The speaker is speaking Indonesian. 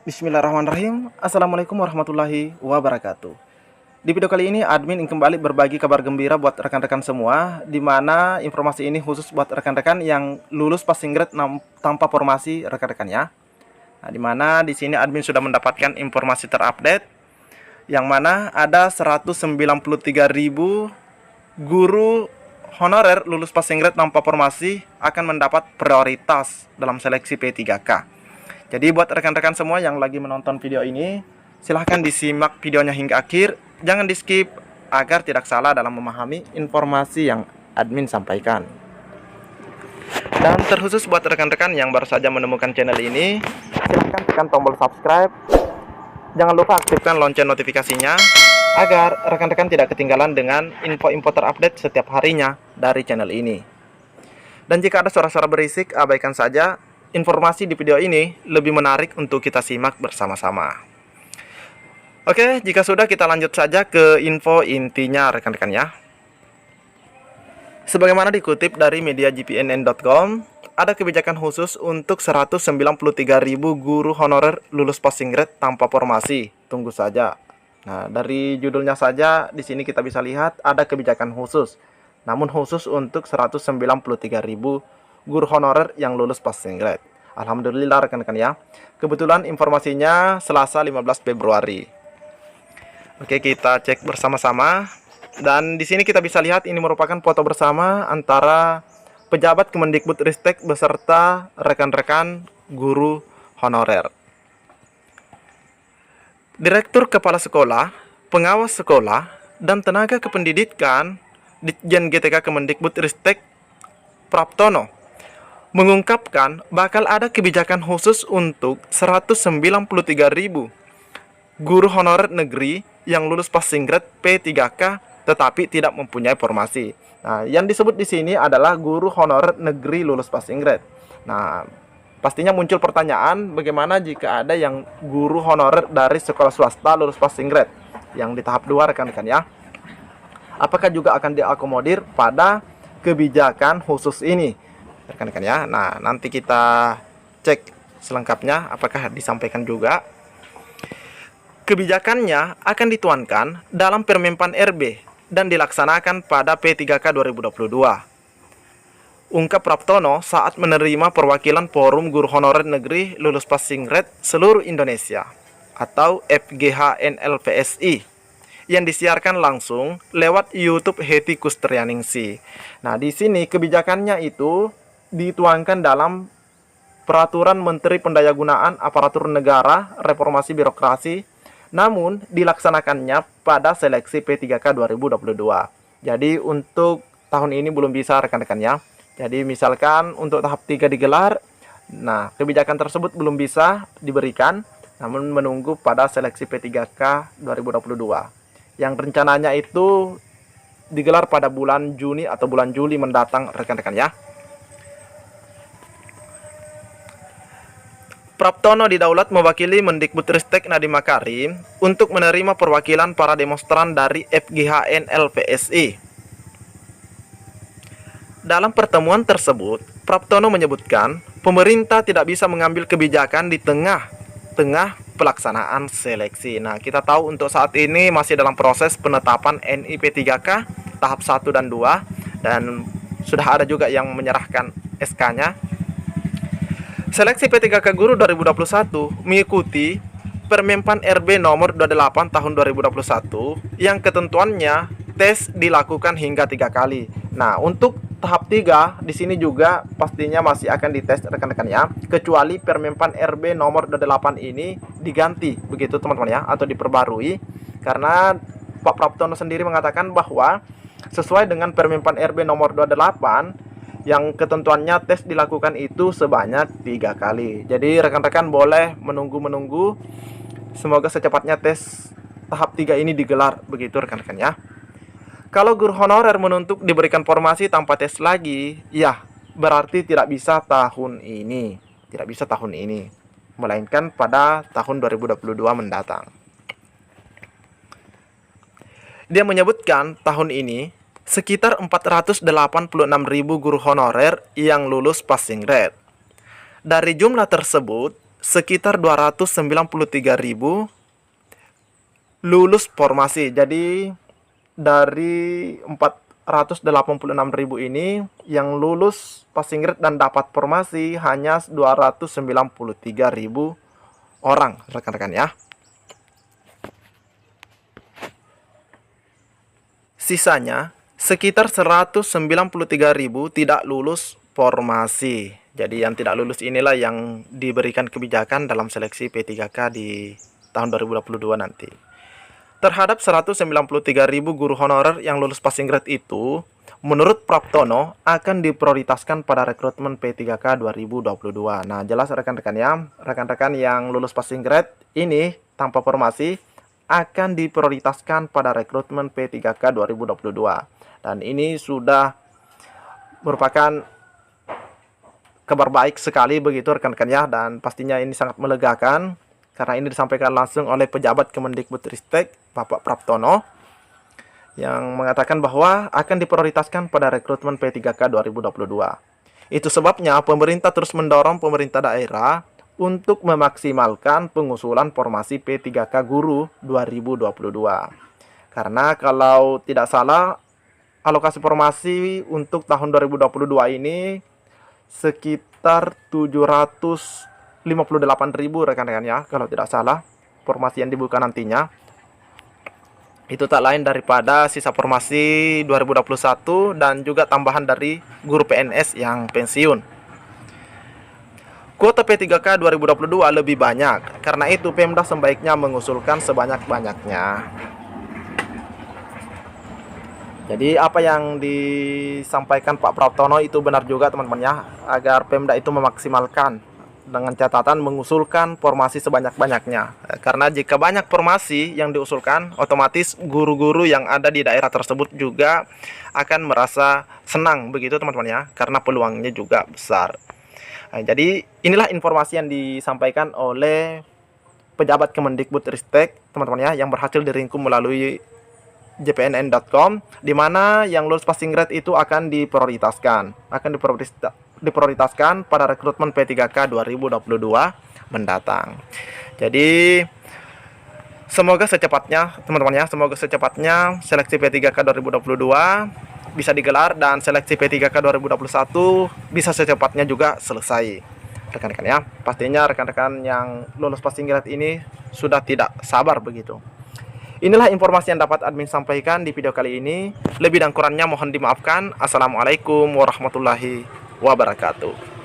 Bismillahirrahmanirrahim. Assalamualaikum warahmatullahi wabarakatuh. Di video kali ini admin ingin kembali berbagi kabar gembira buat rekan-rekan semua, di mana informasi ini khusus buat rekan-rekan yang lulus passing grade tanpa formasi rekan-rekan ya. Nah, di mana di sini admin sudah mendapatkan informasi terupdate yang mana ada 193.000 guru honorer lulus passing grade tanpa formasi akan mendapat prioritas dalam seleksi P3K. Jadi buat rekan-rekan semua yang lagi menonton video ini, silahkan disimak videonya hingga akhir. Jangan di skip agar tidak salah dalam memahami informasi yang admin sampaikan. Dan terkhusus buat rekan-rekan yang baru saja menemukan channel ini, silahkan tekan tombol subscribe. Jangan lupa aktifkan lonceng notifikasinya agar rekan-rekan tidak ketinggalan dengan info-info terupdate setiap harinya dari channel ini. Dan jika ada suara-suara berisik, abaikan saja. Informasi di video ini lebih menarik untuk kita simak bersama-sama. Oke, jika sudah kita lanjut saja ke info intinya rekan-rekan ya. Sebagaimana dikutip dari media gpnn.com, ada kebijakan khusus untuk 193.000 guru honorer lulus passing grade tanpa formasi. Tunggu saja. Nah, dari judulnya saja di sini kita bisa lihat ada kebijakan khusus. Namun khusus untuk 193.000 guru honorer yang lulus passing grade. Alhamdulillah rekan-rekan ya. Kebetulan informasinya Selasa 15 Februari. Oke, kita cek bersama-sama. Dan di sini kita bisa lihat ini merupakan foto bersama antara pejabat Kemendikbudristek beserta rekan-rekan guru honorer. Direktur Kepala Sekolah, pengawas sekolah, dan tenaga kependidikan Ditjen GTK Kemendikbudristek Praptono mengungkapkan bakal ada kebijakan khusus untuk 193.000 guru honorer negeri yang lulus passing grade P3K tetapi tidak mempunyai formasi. Nah, yang disebut di sini adalah guru honorer negeri lulus passing grade. Nah, pastinya muncul pertanyaan bagaimana jika ada yang guru honorer dari sekolah swasta lulus passing grade yang di tahap 2 rekan-rekan ya. Apakah juga akan diakomodir pada kebijakan khusus ini? Rekan-rekan ya. Nah, nanti kita cek selengkapnya apakah disampaikan juga. Kebijakannya akan dituangkan dalam Permenpan RB dan dilaksanakan pada P3K 2022. Ungkap Praptono saat menerima perwakilan Forum Guru Honorer Negeri Lulus Passing Grade Seluruh Indonesia atau FGHNLPSI yang disiarkan langsung lewat YouTube Hetty Kustrianingsih. Nah, di sini kebijakannya itu dituangkan dalam Peraturan Menteri Pendayagunaan Aparatur Negara Reformasi Birokrasi, namun dilaksanakannya pada seleksi P3K 2022. Jadi untuk tahun ini belum bisa rekan-rekan ya. Jadi misalkan untuk tahap 3 digelar, nah kebijakan tersebut belum bisa diberikan, namun menunggu pada seleksi P3K 2022. Yang rencananya itu digelar pada bulan Juni atau bulan Juli mendatang rekan-rekan ya. Praptono didaulat mewakili Mendikbudristek Nadiem Makarim untuk menerima perwakilan para demonstran dari FGHNLPSI. Dalam pertemuan tersebut, Praptono menyebutkan pemerintah tidak bisa mengambil kebijakan di tengah pelaksanaan seleksi. Nah, kita tahu untuk saat ini masih dalam proses penetapan NIP3K tahap 1 dan 2 dan sudah ada juga yang menyerahkan SK-nya. Seleksi P3K Guru 2021 mengikuti Permenpan RB nomor 28 tahun 2021 yang ketentuannya tes dilakukan hingga 3 kali. Nah, untuk tahap 3 di sini juga pastinya masih akan dites rekan-rekan ya, kecuali Permenpan RB nomor 28 ini diganti begitu teman-teman ya, atau diperbarui karena Pak Praptono sendiri mengatakan bahwa sesuai dengan Permenpan RB nomor 28 yang ketentuannya tes dilakukan itu sebanyak 3 kali. Jadi rekan-rekan boleh menunggu. Semoga secepatnya tes tahap 3 ini digelar begitu rekan-rekan ya. Kalau guru honorer menuntut diberikan formasi tanpa tes lagi, ya berarti tidak bisa tahun ini. Tidak bisa tahun ini, melainkan pada tahun 2022 mendatang. Dia menyebutkan tahun ini sekitar 486.000 guru honorer yang lulus passing grade. Dari jumlah tersebut, sekitar 293.000 lulus formasi. Jadi dari 486.000 ini yang lulus passing grade dan dapat formasi hanya 293.000 orang, rekan-rekan ya. Sisanya sekitar 193.000 tidak lulus formasi. Jadi yang tidak lulus inilah yang diberikan kebijakan dalam seleksi P3K di tahun 2022 nanti. Terhadap 193.000 guru honorer yang lulus passing grade itu, menurut Praptono akan diprioritaskan pada rekrutmen P3K 2022. Nah, jelas rekan-rekan ya, rekan-rekan yang lulus passing grade ini tanpa formasi akan diprioritaskan pada rekrutmen P3K 2022. Dan ini sudah merupakan kabar baik sekali begitu rekan-rekan ya, dan pastinya ini sangat melegakan karena ini disampaikan langsung oleh pejabat Kemendikbudristek Bapak Praptono yang mengatakan bahwa akan diprioritaskan pada rekrutmen P3K 2022. Itu sebabnya pemerintah terus mendorong pemerintah daerah untuk memaksimalkan pengusulan formasi P3K Guru 2022. Karena kalau tidak salah alokasi formasi untuk tahun 2022 ini sekitar 758.000 rekan-rekan ya, kalau tidak salah formasi yang dibuka nantinya. Itu tak lain daripada sisa formasi 2021 dan juga tambahan dari guru PNS yang pensiun. Kuota P3K 2022 lebih banyak, karena itu Pemda sebaiknya mengusulkan sebanyak-banyaknya. Jadi apa yang disampaikan Pak Praptono itu benar juga teman-teman ya, agar Pemda itu memaksimalkan dengan catatan mengusulkan formasi sebanyak-banyaknya. Karena jika banyak formasi yang diusulkan, otomatis guru-guru yang ada di daerah tersebut juga akan merasa senang begitu teman-teman ya, karena peluangnya juga besar. Nah, jadi inilah informasi yang disampaikan oleh pejabat Kemendikbudristek teman-teman ya, yang berhasil diringkum melalui jpnn.com, di mana yang lulus passing grade itu akan diprioritaskan pada rekrutmen P3K 2022 mendatang. Jadi semoga secepatnya teman-teman ya, semoga secepatnya seleksi P3K 2022 bisa digelar dan seleksi P3K 2021 bisa secepatnya juga selesai rekan-rekan ya. Pastinya rekan-rekan yang lulus passing grade ini sudah tidak sabar begitu. Inilah informasi yang dapat admin sampaikan di video kali ini. Lebih dan kurangnya mohon dimaafkan. Assalamualaikum warahmatullahi wabarakatuh.